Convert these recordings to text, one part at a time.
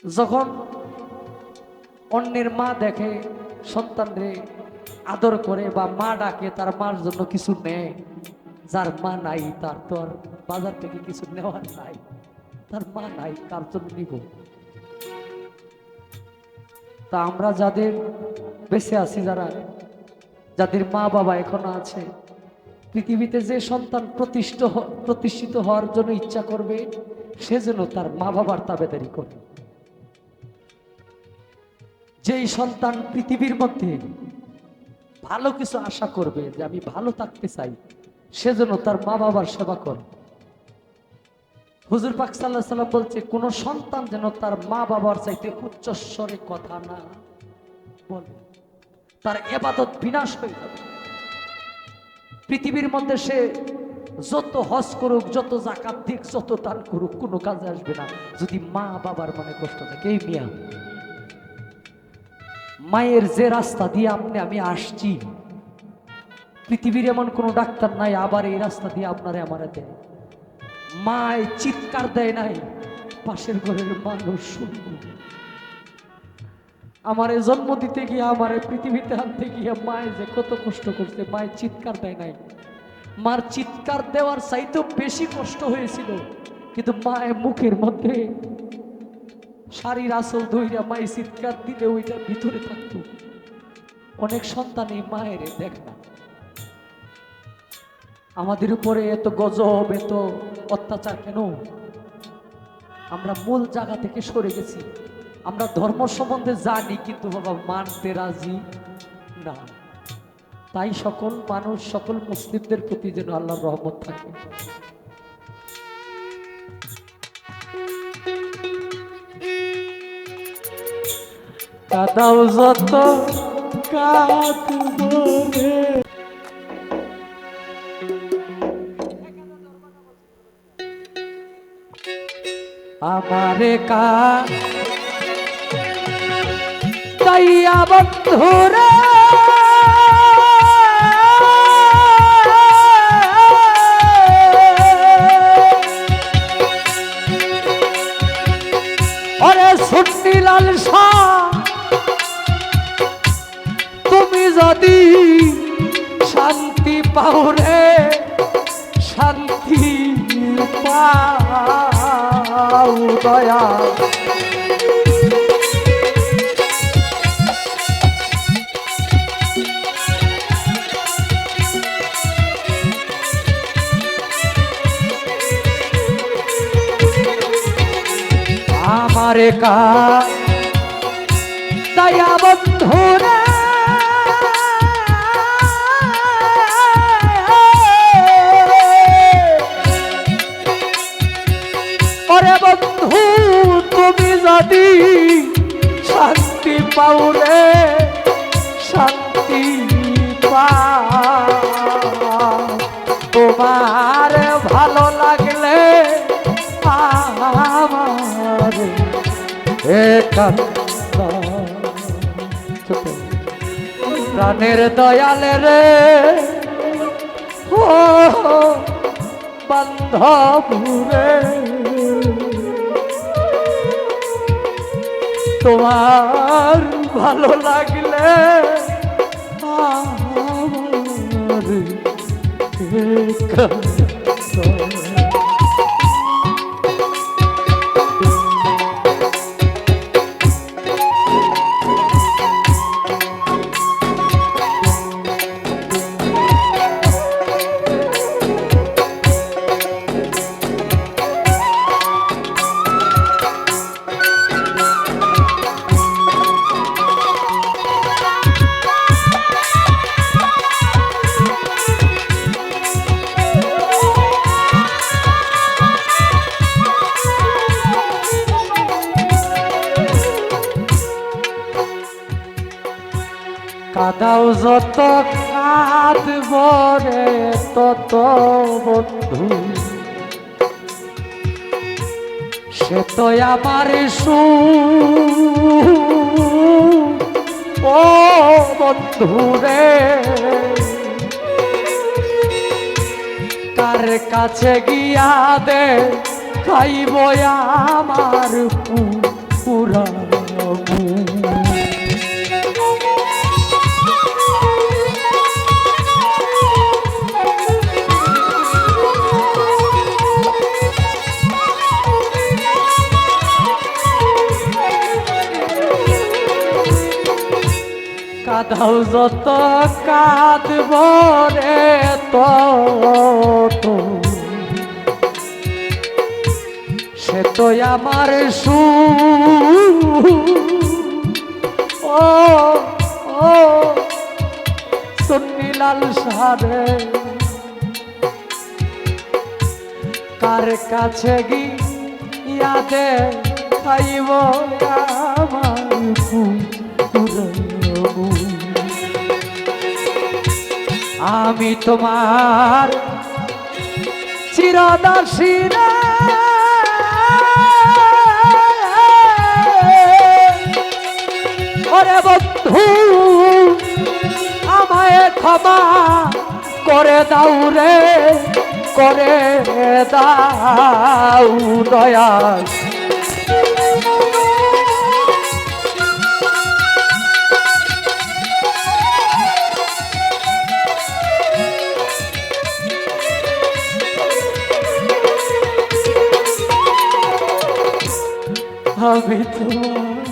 যখন অন্যের মা দেখে সন্তানরে আদর করে বা মা ডাকে, তার মার জন্য কিছু নেয়, যার মা নাই তার তো আর বাজার থেকে কিছু নেওয়ার নাই, তার মা নাই, কার জন্য নিব? তা আমরা যাদের বেঁচে আছি, যাদের মা বাবা এখনো আছে, পৃথিবীতে যে সন্তান প্রতিষ্ঠিত হওয়ার জন্য ইচ্ছা করবে, সে যেন তার মা বাবার তাবেদারি করবে। যেই সন্তান পৃথিবীর মধ্যে ভালো কিছু আশা করবে, যে আমি ভালো থাকতে চাই, সে যেন তার মা বাবার সেবা করে। হুজুর পাক সাল্লাল্লাহু আলাইহি সাল্লাম বলছে, কোন সন্তান যেন তার মা বাবার চাইতে উচ্চস্বরে কথা না বলে, তার ইবাদত বিনাশ হয়ে যাবে। পৃথিবীর মধ্যে সে যত হজ করুক, যত যাকাত দিক, যত দান করুক, কোনো কাজে আসবে না যদি মা বাবার মনে কষ্ট থাকে। এই মিয়া, মায়ের যে রাস্তা দিয়ে আমি আসছি, পৃথিবীর এমন কোন ডাক্তার নাই আবার এই রাস্তা দিয়ে আপনারে আমারে দেয়। মায় চিৎকার দেয় নাই, পাশের ঘরের মানুষ শুনবে। আমারে জন্ম দিতে গিয়ে, আমারে পৃথিবীতে আনতে গিয়ে মায় যে কত কষ্ট করছে, মায়ের চিৎকার দেয় নাই। মার চিৎকার দেওয়ার চাইতেও বেশি কষ্ট হয়েছিল, কিন্তু মায়ের মুখের মধ্যে শাড়ির আঁচল ধইরা মায়ের চিৎকার দিলে ওইটা ভিতরে থাকতো। অনেক সন্তান এই মায়ের দেখ না। আমাদের উপরে এত গজব, এত অত্যাচার কেন? আমরা মূল জায়গা থেকে সরে গেছি। আমরা ধর্ম সম্বন্ধে জানি, কিন্তু বাবা মানতে রাজি না। তাই সকল মানুষ, সকল মুসলিমদের প্রতি যেন আল্লাহর রহমত থাকে। কাদাও যত কাঁদবো রে, আমারে কাইয়া বন্ধুরে, ওরে সুন্নি লাল শাহ, তুমি যদি শান্তি পাও রে, শান্তি পাও দয়া, আমারে দয়া বন্ধুরে, ওরে বন্ধু তুমি যদি শান্তি পাও রে, শান্তি পাও, তোমার ভালো লাগলে আমার প্রাণের দয়ালে রে, ও বান্ধব রে, তোমার ভালো লাগলে আমার কাদাও যত কাঁদব রে, তত বন্ধু সে তো আমার ও বন্ধু রে, কার কাছে গিয়া দে খাইব আমার পুরাবো। কাঁদাও যত কাঁদব রে তত, সে তো আমার ও ও সুন্নিলাল সারে, কার কাছে গিয়া দেখাইব আমার পুরাবো। আমি তোমার চিরদাসী রে, ওরে বন্ধু আমায় ক্ষমা করে দাও রে, করে দাও দয়া। আমি তোমার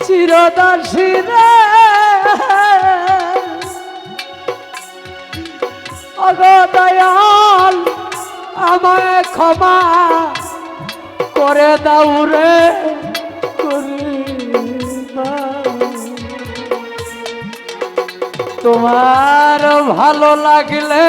চিরদাসী রে, ওগো দয়াল আমায় ক্ষমা করে দাও রে, করে দাও। তোমার ভালো লাগলে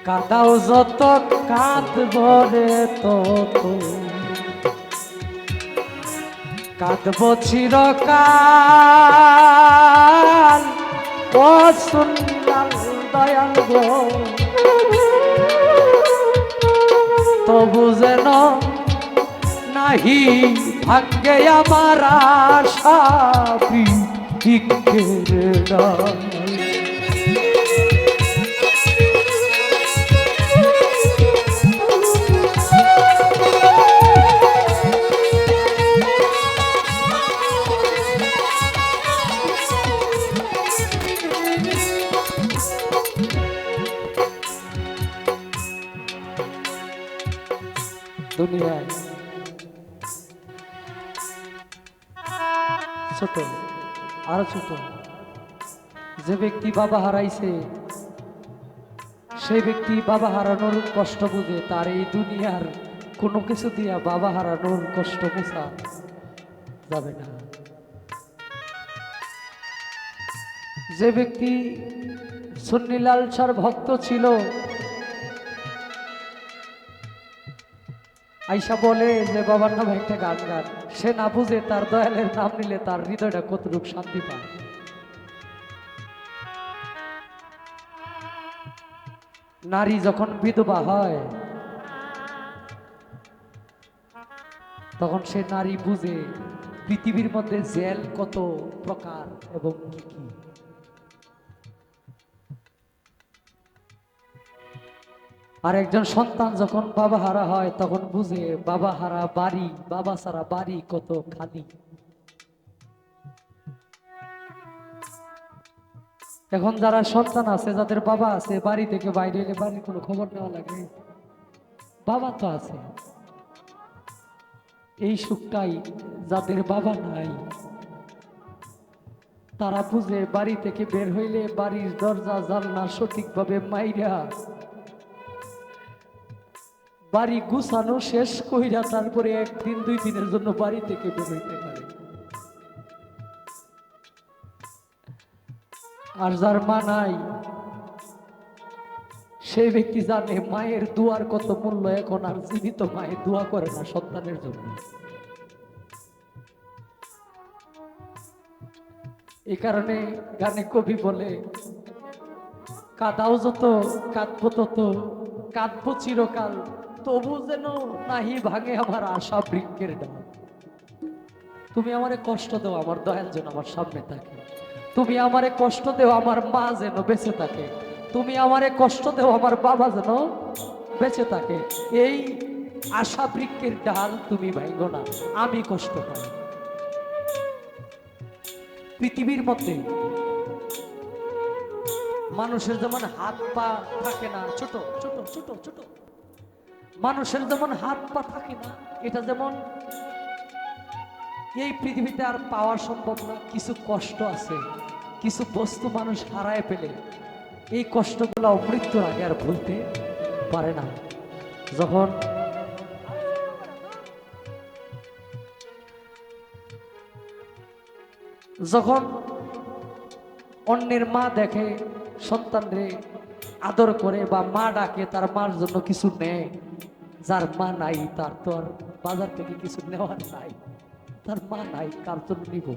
কাঁদাও যত কাঁদব রে তত, কাঁদব চিরকাল। ও সুন্নিলাল দয়াল গো, তবু যেন নাহি ভাগ্যে আমার আশা ভিক্ষের ডাল। দুনিয়ায় ছোট আরো ছোট যে ব্যক্তি বাবা হারাইছে, সেই ব্যক্তি বাবা হারানোর কষ্ট বুঝে। তার এই দুনিয়ার কোনো কিছু দিয়া বাবা হারানোর কষ্ট বোঝা যাবে না। যে ব্যক্তি সুন্নিলাল সার ভক্ত ছিল, আইসা বলে যে বাবার নামে একটা গান গান, সে না বুঝে তার দয়ালের নাম নিলে তার হৃদয়টা কতটুকু শান্তি পায়। নারী যখন বিধবা হয় তখন সে নারী বুঝে পৃথিবীর মধ্যে জেল কত প্রকার এবং কি কি। আর একজন সন্তান যখন বাবা হারা হয় তখন বুঝে বাবা হারা বাড়ি, বাবা ছাড়া বাড়ি কত খালি। এখন যারা সন্তান আছে, যাদের বাবা আছে, বাড়ি থেকে বাইরে এলে বাড়ির কোনো খবর নেওয়া লাগে? বাবা তো আছে। এই সুখটাই যাদের বাবা নাই তারা বুঝে। বাড়ি থেকে বের হইলে বাড়ির দরজা জানলা সঠিকভাবে মাইরা বাড়ি গুছানো শেষ কইরা তারপরে একদিন দুই দিনের জন্য বাড়ি থেকে বের হইতে পারে। আর যার মা নাই সেই ব্যক্তি জানে মায়ের দুয়ার কত মূল্য। এখন আর জীবিত মায়ের দোয়া করে না সন্তানের জন্য। এই কারণে গানে কবি বলে, কাদাও যত কাঁদবো তত, কাঁদবো চিরকাল, তবু যেন নাহি ভাঙে আমার আশা বৃক্ষের ডাল। তুমি আমারে কষ্ট দাও, আমার দয়াল যেন আমার সামনে থাকে। তুমি আমারে কষ্ট দেও, আমার মা যেন বেঁচে থাকে। তুমি আমারে কষ্ট দেও, আমার বাবা যেন বেঁচে থাকে। এই আশা বৃক্ষের ডাল তুমি ভাঙো না, আমি কষ্ট পাই। পৃথিবীর মধ্যে মানুষের যেমন হাত পা থাকে না, ছোট ছোট ছোট ছোট মানুষের যেমন হাত পা থাকে না, এটা যেমন এই পৃথিবীতে আর পাওয়া সম্ভব না। কিছু কষ্ট আছে, কিছু বস্তু মানুষ হারায় পেলে এই কষ্টগুলো মৃত্যুর আগে আর ভুলতে পারে না। যখন অন্যের মা দেখে সন্তানরে আদর করে বা মা ডাকে, তার মার জন্য কিছু নেয়, যার মা নাই তার তো আর বাজার থেকে কিছু নেওয়ার নাই। তার মা নাই, কার জন্য নিব?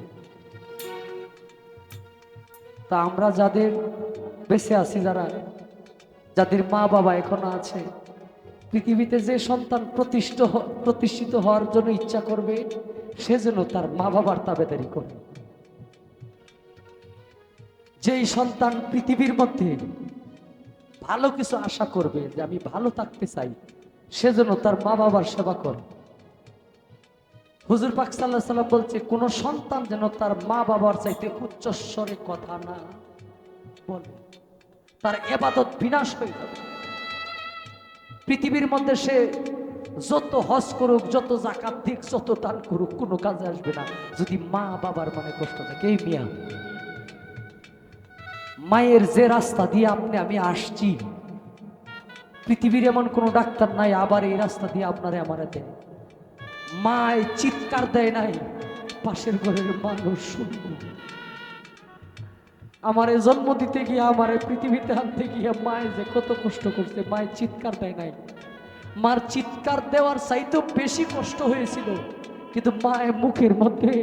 তা আমরা যাদের বেঁচে আছি, যাদের মা বাবা এখনো আছে, পৃথিবীতে যে সন্তান প্রতিষ্ঠিত হওয়ার জন্য ইচ্ছা করবে, সে যেন তার মা বাবার তাবেদারি করে। যেই সন্তান পৃথিবীর মধ্যে ভালো কিছু আশা করবে, যে আমি ভালো থাকতে চাই, সেজন্য তার মা বাবার সেবা করে। হুজুর পাক সাল্লাল্লাহু আলাইহি ওয়াসাল্লাম বলছে, কোন সন্তান যেন তার মা বাবার চাইতে উচ্চস্বরে কথা না বলে, তার ইবাদত বিনাশ হয়ে যাবে। পৃথিবীর মধ্যে সে যত হজ করুক, যত যাকাত দিক, যত দান করুক, কোনো কাজে আসবে না যদি মা বাবার মনে কষ্ট থাকে। এই মিয়া, মায়ের যে রাস্তা দিয়ে আমি আসছি, পৃথিবীর এমন কোন ডাক্তার নাই আবার এই রাস্তা দিয়ে আপনারে আমারে দেয়। মায় চিৎকার দেয় নাই, পাশের ঘরের মানুষ শুনল। আমারে জন্ম দিতে গিয়ে, আমারে পৃথিবীতে আনতে গিয়ে মায় যে কত কষ্ট করছে, মায়ের চিৎকার দেয় নাই। মার চিৎকার দেওয়ার চাইতেও বেশি কষ্ট হয়েছিল, কিন্তু মায়ের মুখের মধ্যে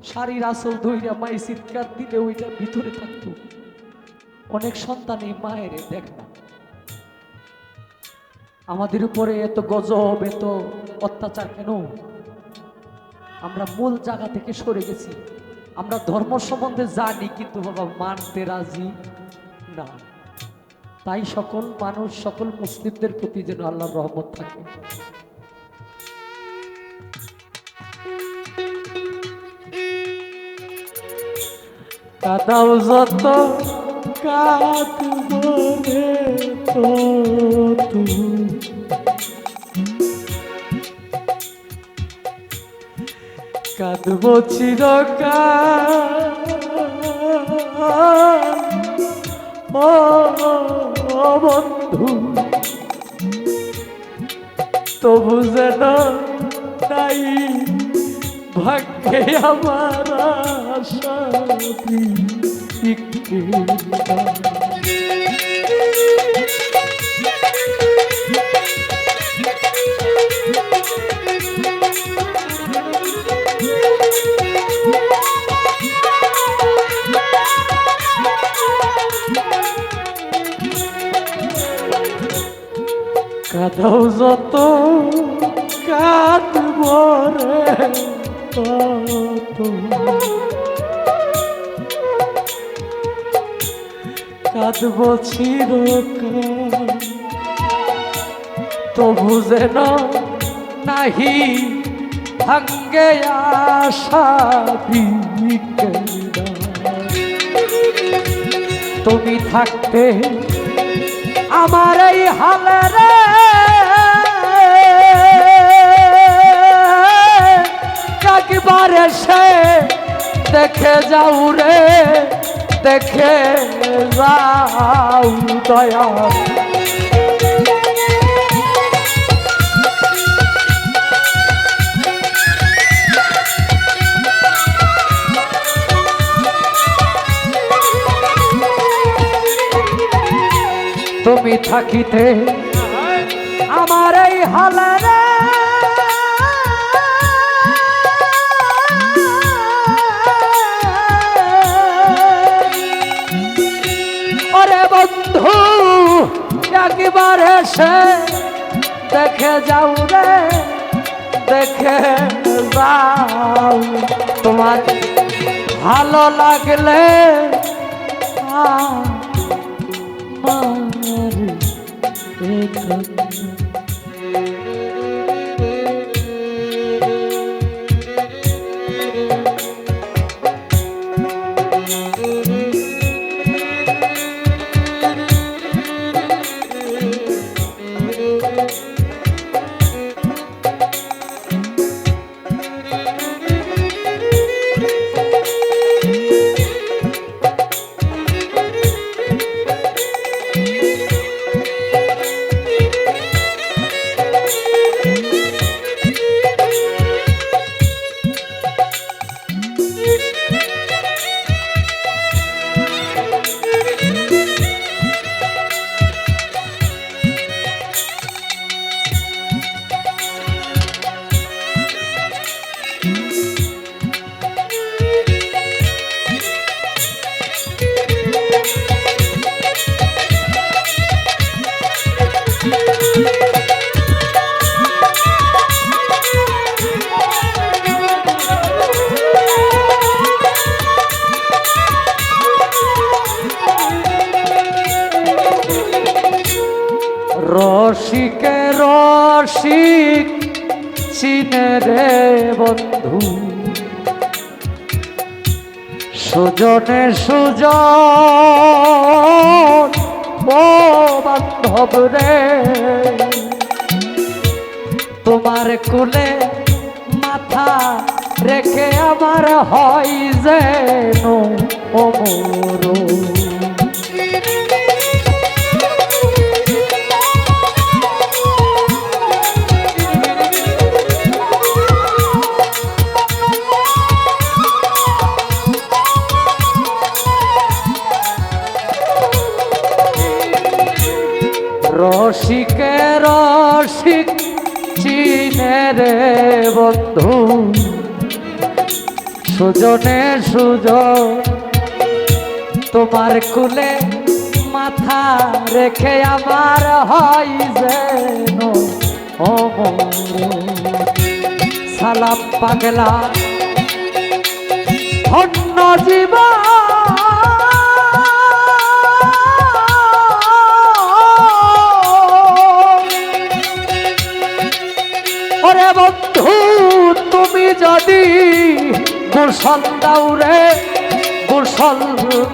শাড়ির আঁচল ধইরা মায়ের চিৎকার দিলে ওইটা ভিতরে থাকতো। অনেক সন্তান এই মায়ের দেখ না। আমাদের উপরে এত গজব, এত অত্যাচার কেন? আমরা মূল জায়গা থেকে সরে গেছি। আমরা ধর্ম সম্বন্ধে জানি, কিন্তু বাবা মানতে রাজি না। তাই সকল মানুষ, সকল মুসলিমদের প্রতি যেন আল্লাহর রহমত থাকে। কাদাও যত কাঁদবো রে তত, কাঁদবো চিরকাল ও বন্ধু, তবু যেন তাই ভাগ্যে আমার আশা কাদাও যত কাঁদবো রে তত, কাঁদবো চিরকাল, তবু যেন নাহি ভাঙ্গে আশা বিকেল। থাকতে আমার এই হালে রে একবার এসে দেখে যাও রে, দেখে যাও দয়া। তুমি থাকিতে আমার এই হালে রে ওরে বন্ধু একবার এসে দেখে যাও রে, দেখে যাও। তোমার ভালো লাগলে রসিকে রসিক চিনে রে বন্ধু, সুজনে সুজন ও বান্ধব রে। তোমার কোলে মাথা রেখে আমার হয় যেন অমর। রসিকে রসিক চিনে রে বন্ধু, সুজনে সুজন তোমার কুলে মাথা রেখে আমার হয় যেন অমর। সালাম পাগলা ধন্য জীবন, ওরে বন্ধু তুমি যদি গোসল দাও রে, গোসল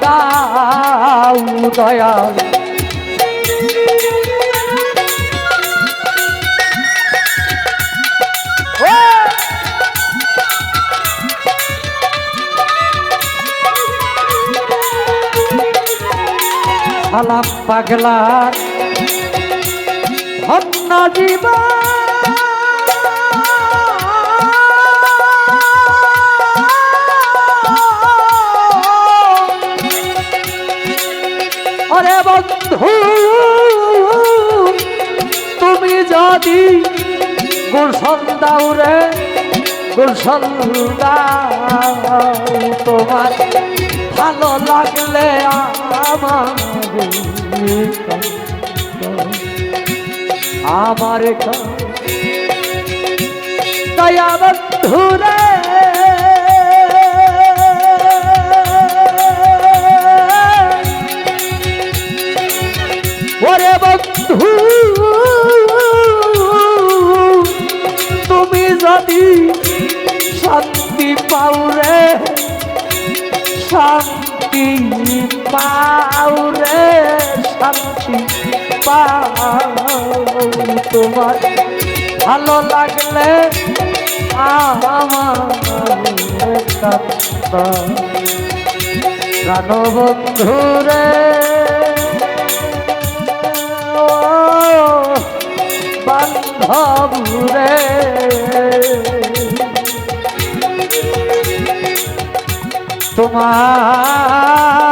দাও দয়াল। সালাম পাগলার ধন্য জীবন, ওরে বন্ধু তুমি যদি গোসল দাও রে, গোসল দাও। তোমার ভালো লাগলে আমার দয়া বন্ধু রে। ওরে বন্ধু তুমি যদি শান্তি পাও রে, শান্তি শান্তি পাও রে শান্তি পাও তোমার ভালো লাগলে আমার কান্না প্রাণবন্ধু রে বান্ধব রে তোমার